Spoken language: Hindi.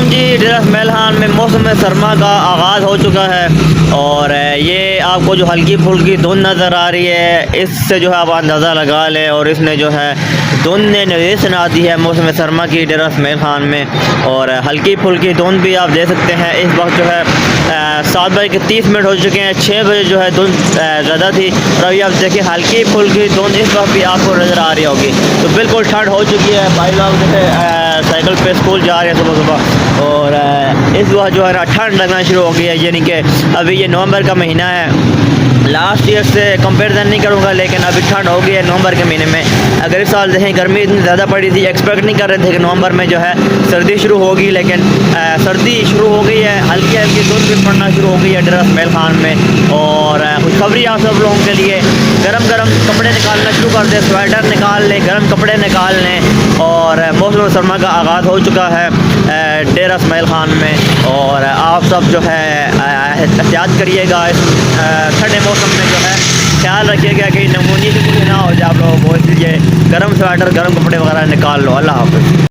वालेकुम जी। डेरा इसमाइल खान में मौसम सरमा का आगाज़ हो चुका है और ये आपको जो हल्की फुल्की धुंध नज़र आ रही है, इससे जो है आप अंदाज़ा लगा लें। और इसने जो है धुंध ने नवेश सुना दी है मौसम सरमा की डेरा इसमाइल खान में। और हल्की फुल्की धुंध भी आप दे सकते हैं। इस वक्त जो है 7:30 हो चुके हैं। 6 बजे जो है धुंध ज़्यादा थी और अभी आप देखिए हल्की फुल्की धुंध इस वक्त भी आपको नज़र आ रही होगी। तो बिल्कुल ठंड हो चुकी है। भाई लोग जैसे साइकिल पे स्कूल जा रहे हैं सुबह सुबह और इस वक्त जो है ना ठंड लगना शुरू हो गई है। यानी कि अभी ये नवंबर का महीना है, लास्ट ईयर से कंपेरिजन नहीं करूँगा, लेकिन अभी ठंड हो गई है नवंबर के महीने में। अगर इस साल देखें गर्मी इतनी ज़्यादा पड़ी थी, एक्सपेक्ट नहीं कर रहे थे कि नवंबर में जो है सर्दी शुरू होगी, लेकिन सर्दी शुरू हो गई है। हल्की हल्की धुंध भी पड़ना शुरू हो गई है डेरा इसमाइल खान में। और खुशखबरी आप सब लोगों के लिए, गरम गरम कपड़े निकालना शुरू कर दें, स्वेटर निकाल लें, गर्म कपड़े निकाल लें। और मौसम सरमा का आगाज़ हो चुका है डेरा इसमाइल खान में। और आप सब जो है एहतियात करिएगा इस ठंडे मौसम में, जो है ख्याल रखिएगा कि नमूनी से कुछ ना हो जाए आप लोगों को। इसलिए गर्म स्वेटर गर्म कपड़े वगैरह निकाल लो। अल्लाह हाफ़िज़।